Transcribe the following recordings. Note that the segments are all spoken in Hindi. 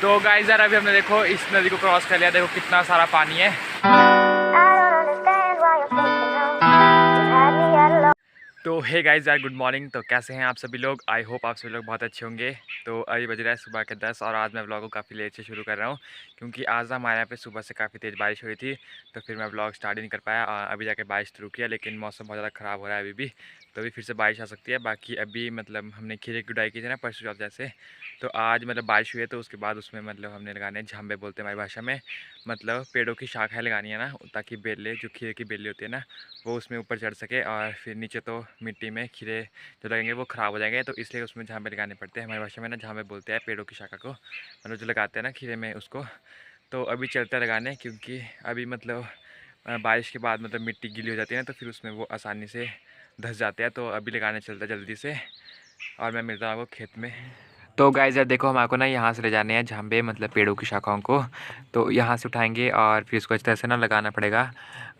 तो गाइस यार अभी हमने देखो इस नदी को क्रॉस कर लिया, देखो कितना सारा पानी है। तो हे गाइस यार गुड मॉर्निंग। तो कैसे हैं आप सभी लोग? आई होप आप सभी लोग बहुत अच्छे होंगे। तो अभी बज रहा है सुबह के 10 और आज मैं व्लॉग को काफ़ी लेट से शुरू कर रहा हूँ क्योंकि आज ना हमारे यहाँ पे सुबह से काफ़ी तेज़ बारिश हो रही थी। तो फिर मैं व्लॉग स्टार्ट ही नहीं कर पाया। अभी जाके बारिश शुरू किया, लेकिन मौसम बहुत ज़्यादा ख़राब हो रहा है अभी भी, तो अभी फिर से बारिश आ सकती है। बाकी अभी मतलब हमने खीरे की गुडाई की थी ना परसों चौथ जैसे, तो आज मतलब बारिश हुई है तो उसके बाद उसमें मतलब हमने लगाने झांबे बोलते हैं हमारी भाषा में, मतलब पेड़ों की शाखाएँ लगानी है ना, ताकि बेलें जो खीरे की बेलें होती है ना वो उसमें ऊपर चढ़ सके और फिर नीचे तो मिट्टी में खीरे जो लगेंगे वो ख़राब हो जाएंगे, तो इसलिए उसमें झांबे लगाने पड़ते हैं। हमारी भाषा में ना झांबे बोलते हैं पेड़ों की शाखा को, मतलब जो लगाते हैं ना खीरे में उसको। तो अभी चलते लगाने क्योंकि अभी मतलब बारिश के बाद मतलब मिट्टी गीली हो जाती है ना, तो फिर उसमें वो आसानी से धंस जाते हैं। तो अभी लगाने चलता है जल्दी से और मैं मिलता हूँ आपको खेत में। तो गाइस यार देखो हमारे को ना यहाँ से ले जाने हैं झांबे, मतलब पेड़ों की शाखाओं को। तो यहाँ से उठाएंगे और फिर इसको इस तरह से ना लगाना पड़ेगा,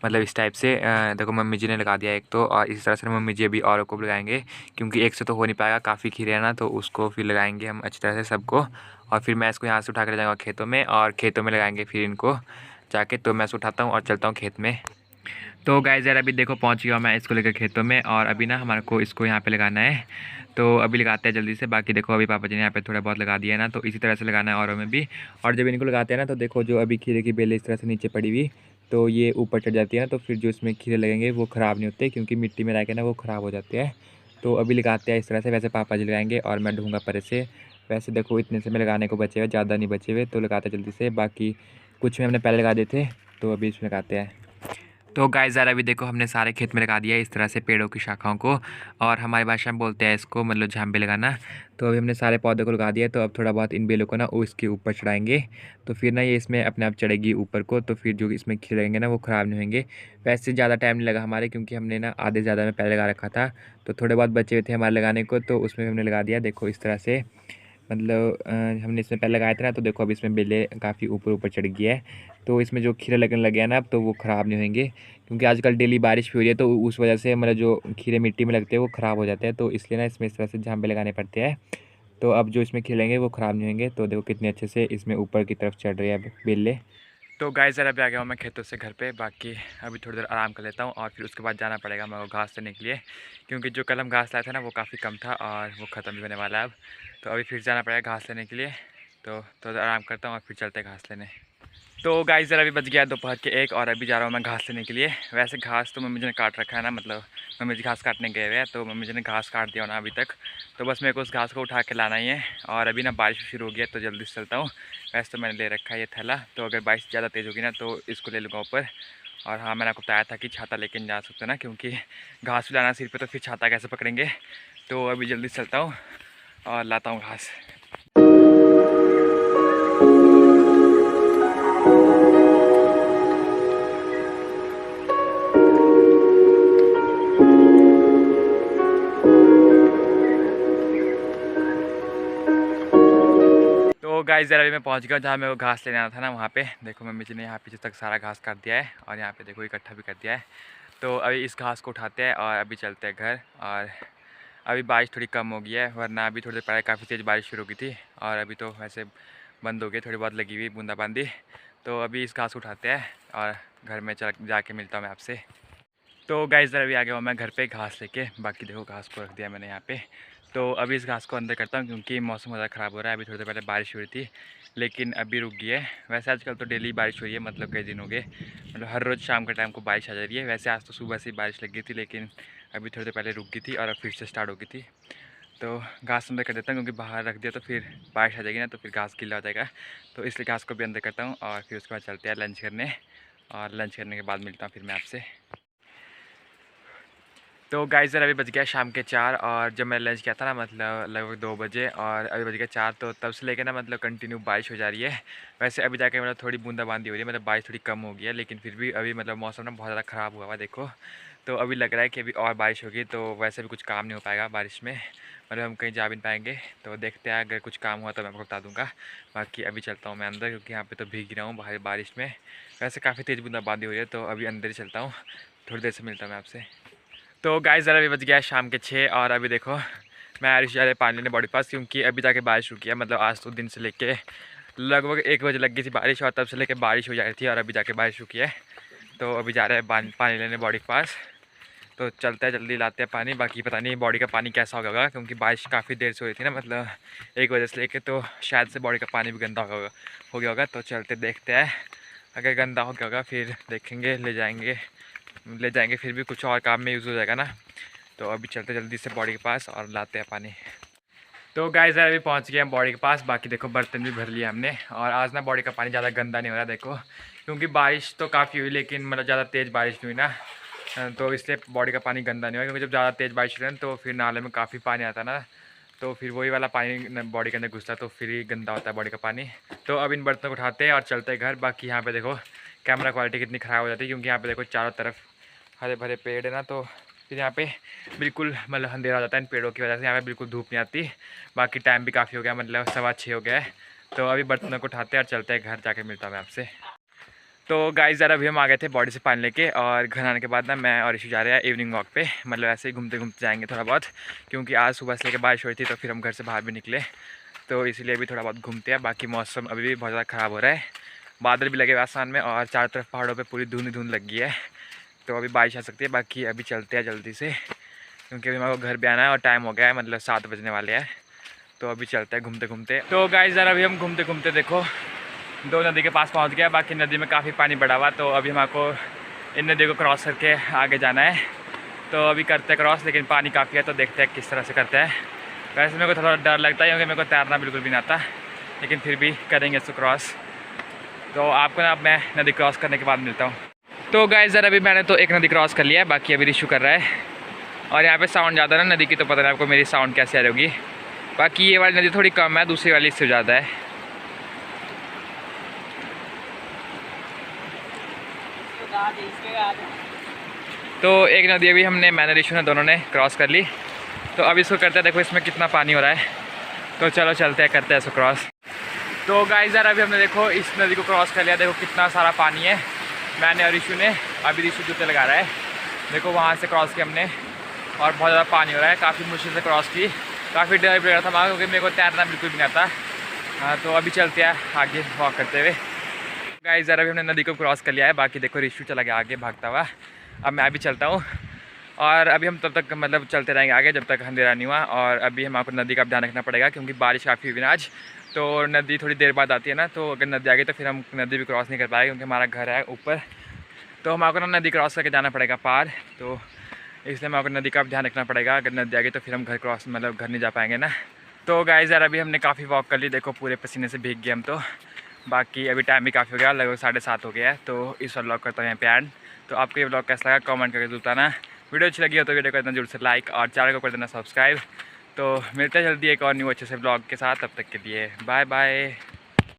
मतलब इस टाइप से। देखो मम्मी जी ने लगा दिया एक तो, और इस तरह से मम्मी जी अभी औरों को भी लगाएंगे क्योंकि एक से तो हो नहीं पाएगा, काफ़ी खीरे है ना, तो उसको फिर लगाएंगे हम अच्छी तरह से सबको। और फिर मैं इसको यहाँ से उठा कर ले जाऊँगा खेतों में और खेतों में लगाएंगे फिर इनको जाके। तो मैं इसको उठाता हूँ और चलता हूँ खेत में। तो गाइस यार अभी देखो पहुंच गया मैं इसको लेकर खेतों में, और अभी ना हमारे को इसको यहाँ पे लगाना है। तो अभी लगाते हैं जल्दी से। बाकी देखो अभी पापा जी ने यहाँ पे थोड़ा बहुत लगा दिया है ना, तो इसी तरह से लगाना है औरों में भी। और जब इनको लगाते हैं ना तो देखो जो अभी खीरे की बेलें इस तरह से नीचे पड़ी हुई, तो ये ऊपर चढ़ जाती है ना, तो फिर जो इसमें खीरे लगेंगे वो ख़राब नहीं होते क्योंकि मिट्टी में रह के ना वो ख़राब हो जाते हैं। तो अभी लगाते हैं इस तरह से, वैसे पापा जी लगाएंगे और मैं ढूँगा परे से। वैसे देखो इतने से मैं लगाने को बचे हुए, ज़्यादा नहीं बचे हुए, तो लगाते जल्दी से। बाकी कुछ में हमने पहले लगा दिए थे, तो अभी इसमें लगाते हैं। तो गाइस यार अभी देखो हमने सारे खेत में लगा दिया है इस तरह से पेड़ों की शाखाओं को, और हमारी भाषा में बोलते हैं इसको मतलब झांबे लगाना। तो अभी हमने सारे पौधों को लगा दिया, तो अब थोड़ा बहुत इन बेलों को ना उसके ऊपर चढ़ाएंगे, तो फिर ना ये इसमें अपने आप चढ़ेगी ऊपर को, तो फिर जो इसमें खिलेंगे ना वो ख़राब नहीं होंगे। वैसे ज़्यादा टाइम नहीं लगा हमारे क्योंकि हमने ना आधे ज़्यादा में पहले लगा रखा था, तो थोड़े बहुत बचे हुए थे हमारे लगाने को, तो उसमें हमने लगा दिया देखो इस तरह से। मतलब हमने इसमें पहले लगाया था ना, तो देखो अब इसमें बेलें काफ़ी ऊपर ऊपर चढ़ गई है, तो इसमें जो खीरे लगने लगे हैं ना अब तो वो ख़राब नहीं होंगे क्योंकि आजकल डेली बारिश भी हो रही है, तो उस वजह से मतलब जो खीरे मिट्टी में लगते हैं वो ख़राब हो जाते हैं, तो इसलिए ना इसमें इस तरह से झांबे लगाने पड़ते हैं। तो अब जो इसमें खिलेंगे वो ख़राब नहीं होंगे। तो देखो कितने अच्छे से इसमें ऊपर की तरफ चढ़ रही है अब बेलें। तो गाइस ज़रा अभी आ गया हूँ मैं खेतों से घर पे। बाकी अभी थोड़ी देर आराम कर लेता हूँ और फिर उसके बाद जाना पड़ेगा मेरे को घास लेने के लिए, क्योंकि जो कल हम घास लाए थे ना वो काफ़ी कम था और वो ख़त्म भी होने वाला है अब। तो अभी फिर जाना पड़ेगा घास लेने के लिए। तो थोड़ा देर आराम करता हूँ और फिर चलते हैं घास लेने। तो गाइस ज़रा अभी बज गया दोपहर के 1 और अभी जा रहा हूँ मैं घास लेने के लिए। वैसे घास तो मम्मी जी ने काट रखा है ना, मतलब मम्मी जी घास काटने गए हुए हैं, तो मम्मी जी ने घास काट दिया ना अभी तक। तो बस मेरे को उस घास को उठा के लाना ही है। और अभी ना बारिश शुरू हो गई है तो जल्दी से चलता हूँ। वैसे तो मैंने ले रखा है ये थैला, तो अगर बारिश ज़्यादा तेज़ होगी ना तो इसको ले लूँगा ऊपर। और हाँ मैंने आपको बताया था कि छाता लेके नहीं जा सकते ना, क्योंकि घास लाना सिर पर, तो फिर छाता कैसे पकड़ेंगे। तो अभी जल्दी से चलता हूँ और लाता हूँ घास। तो गाइस ज़रा अभी मैं पहुंच गया जहाँ मेरे को घास लेने आना था ना, वहाँ पे देखो मम्मी जी ने यहाँ पीछे तक सारा घास काट दिया है और यहाँ पे देखो इकट्ठा भी कर दिया है। तो अभी इस घास को उठाते हैं और अभी चलते हैं घर। और अभी बारिश थोड़ी कम हो गई है, वरना अभी थोड़ी देर पहले काफ़ी तेज़ बारिश शुरू की थी और अभी तो वैसे बंद हो गई, थोड़ी बहुत लगी हुई बूंदाबांदी। तो अभी इस घास को उठाते हैं और घर में चल जाके मिलता हूँ मैं आपसे। तो गाइस ज़रा अभी आ गया हूँ मैं घर पे घास लेके। बाकी देखो घास को रख दिया मैंने यहाँ पे। तो अभी इस घास को अंदर करता हूँ क्योंकि मौसम ज़्यादा ख़राब हो रहा है। अभी थोड़ी देर पहले बारिश हुई थी लेकिन अभी रुक गई है। वैसे आजकल तो डेली बारिश हो रही है, मतलब कई दिन हो गए, मतलब हर रोज़ शाम के टाइम को बारिश आ जा रही है। वैसे आज तो सुबह से ही बारिश लग गई थी, लेकिन अभी थोड़ी देर पहले रुक गई थी और अब फिर से स्टार्ट हो गई थी। तो घास अंदर कर देता हूँ क्योंकि बाहर रख दिया तो फिर बारिश आ जाएगी ना, तो फिर घास गीला हो जाएगा। तो इसलिए घास को भी अंदर करता हूँ और फिर उसके बाद चलते हैं लंच करने। और लंच करने के बाद मिलता हूँ फिर मैं आपसे। तो गाइस ज़रा अभी बज गया शाम के 4 और जब मैं लंच किया था ना मतलब लगभग 2 बजे, और अभी बज गया 4, तो तब से लेकर ना मतलब कंटिन्यू बारिश हो जा रही है। वैसे अभी जाके मतलब थोड़ी बूंदाबांदी हो रही है, मतलब बारिश थोड़ी कम हो गई है, लेकिन फिर भी अभी मतलब मौसम ना बहुत ज़्यादा ख़राब हुआ है देखो। तो अभी लग रहा है कि अभी और बारिश होगी, तो वैसे भी कुछ काम नहीं हो पाएगा बारिश में, मतलब हम कहीं जा भी नहीं पाएंगे। तो देखते हैं, अगर कुछ काम हुआ तो मैं आपको बता दूँगा। बाकी अभी चलता हूँ मैं अंदर क्योंकि यहाँ पर तो भीग रहा हूँ बाहर बारिश में। वैसे काफ़ी तेज़ बूंदाबांदी हो रही है, तो अभी अंदर ही चलता हूँ। थोड़ी देर से मिलता हूँ मैं आपसे। तो गाइस ज़रा अभी बज गया है शाम के 6 और अभी देखो मैं आरिश जा रहे पानी लेने बॉडी पास, क्योंकि अभी जाके बारिश रुकी है। मतलब आज तो दिन से लेके लगभग 1 बजे लग गई थी बारिश और तब से लेकर बारिश हो जा रही थी और अभी जाके बारिश रुकी है। तो अभी जा रहे हैं पानी लेने बॉडी के पास। तो चलते हैं, जल्दी लाते हैं पानी। बाकी पता नहीं बॉडी का पानी कैसा होगा क्योंकि बारिश काफ़ी देर से हो रही थी ना, मतलब 1 बजे से लेके, तो शायद से बॉडी का पानी भी गंदा हो गया होगा। तो चलते देखते हैं, अगर गंदा हो गया होगा फिर देखेंगे, ले जाएंगे फिर भी कुछ और काम में यूज़ हो जाएगा ना। तो अभी चलते जल्दी से बॉडी के पास और लाते हैं पानी। तो गाइस यार अभी पहुंच गए हैं बॉडी के पास। बाकी देखो बर्तन भी भर लिया हमने और आज ना बॉडी का पानी ज़्यादा गंदा नहीं हो रहा देखो, क्योंकि बारिश तो काफ़ी हुई लेकिन मतलब ज़्यादा तेज़ बारिश नहीं हुई ना, तो इसलिए बॉडी का पानी गंदा नहीं हुआ। क्योंकि जब ज़्यादा तेज़ बारिश हुई तो फिर नाले में काफ़ी पानी आता ना, तो फिर वही वाला पानी बॉडी के अंदर घुसता है तो फिर ही गंदा होता है बॉडी का पानी। तो अब इन बर्तनों को उठाते हैं और चलते हैं घर। बाकी यहाँ पे देखो कैमरा क्वालिटी कितनी ख़राब हो जाती है, क्योंकि यहाँ पे देखो चारों तरफ हरे भरे पेड़ है ना, तो फिर यहाँ पे बिल्कुल मतलब अंधेरा हो जाता है इन पेड़ों की वजह से। यहाँ पे बिल्कुल धूप नहीं आती। बाकी टाइम भी काफ़ी हो गया, मतलब 6:15 हो गया है। तो अभी बर्तनों को उठाते हैं और चलते हैं घर, जाके मिलता हूँ मैं आपसे। तो गाइस ज़रा अभी हम आ गए थे बॉडी से पानी लेके और घर आने के बाद ना मैं और इशू जा रहे हैं इवनिंग वॉक पे, मतलब ऐसे ही घूमते घूमते जाएंगे थोड़ा बहुत, क्योंकि आज सुबह से लेकर बारिश हो रही थी तो फिर हम घर से बाहर भी निकले, तो इसीलिए भी थोड़ा बहुत घूमते हैं। बाकी मौसम अभी भी बहुत ज़्यादा ख़राब हो रहा है, बादल भी लगे हुए आसमान में और चारों तरफ पहाड़ों पर पूरी धुंध लग गई है, तो अभी बारिश आ सकती है। बाकी अभी चलते हैं जल्दी से, क्योंकि अभी मेरे को घर भी आना है और टाइम हो गया है, मतलब 7 बजने वाले हैं। तो अभी चलते हैं घूमते घूमते। तो गाइस ज़रा अभी हम घूमते घूमते देखो 2 नदी के पास पहुंच गया। बाकी नदी में काफ़ी पानी बढ़ा हुआ, तो अभी हमको इन नदी को क्रॉस करके आगे जाना है। तो अभी करते हैं क्रॉस, लेकिन पानी काफ़ी है तो देखते हैं किस तरह से करते हैं। वैसे मेरे को थोड़ा डर लगता है क्योंकि मेरे को तैरना बिल्कुल भी नहीं आता, लेकिन फिर भी करेंगे इसको क्रॉस। तो आपको ना अब मैं नदी क्रॉस करने के बाद मिलता हूँ। तो गाइस ज़रा अभी मैंने तो एक नदी क्रॉस कर लिया है, बाकी अभी रिशू कर रहा है। और यहाँ पे साउंड ज़्यादा ना नदी की, तो पता नहीं आपको मेरी साउंड कैसे आ रही होगी। बाकी ये वाली नदी थोड़ी कम है, दूसरी वाली इससे ज़्यादा है। तो एक नदी अभी मैंने रिशू ने दोनों ने क्रॉस कर ली। तो अब इसको करते हैं, देखो इसमें कितना पानी हो रहा है। तो चलो चलते हैं, करते हैं इसको क्रॉस। तो गाइस यार अभी हमने देखो इस नदी को क्रॉस कर लिया, देखो कितना सारा पानी है। मैंने और रिशू ने, अभी रिशू जूते लगा रहा है, देखो वहाँ से क्रॉस किया हमने और बहुत ज़्यादा पानी हो रहा है। काफ़ी मुश्किल से क्रॉस की, काफ़ी डर भी लग रहा था वहाँ, क्योंकि मेरे को तैरना बिल्कुल भी नहीं आता। हाँ तो अभी चलते हैं आगे वॉक करते हुए। गाइस ज़रा अभी हमने नदी को क्रॉस कर लिया है। बाकी देखो रिशू चला गया आगे भागता हुआ, अब मैं भी चलता हूँ। और अभी हम तब तक मतलब चलते रहेंगे आगे जब तक अंधेरा नहीं हुआ। और अभी हमको नदी का ध्यान रखना पड़ेगा, क्योंकि बारिश काफ़ी हुई ना आज, तो नदी थोड़ी देर बाद आती है ना, तो अगर नदी आ गई तो फिर हम नदी भी क्रॉस नहीं कर पाएंगे, क्योंकि हमारा घर है ऊपर। तो हमको ना नदी क्रॉस करके जाना पड़ेगा पार, तो इसलिए हमको नदी का ध्यान रखना पड़ेगा। अगर नदी आ गई तो फिर हम घर क्रॉस मतलब घर नहीं जा पाएंगे ना। तो गाइस यार अभी हमने काफ़ी वॉक कर ली, देखो पूरे पसीने से भीग गए हम तो। बाकी अभी टाइम भी काफ़ी हो गया, लगभग 7:30 हो गया है। तो इस व्लॉग करता हूँ यहाँ पे एंड। तो आपको ये व्लॉग कैसा लगा कमेंट करके बताना। वीडियो अच्छी लगी हो तो वीडियो को इतना जरूर से लाइक और चैनल को कर देना सब्सक्राइब। तो मिलते हैं जल्दी एक और न्यू अच्छे से व्लॉग के साथ, तब तक के लिए बाय बाय।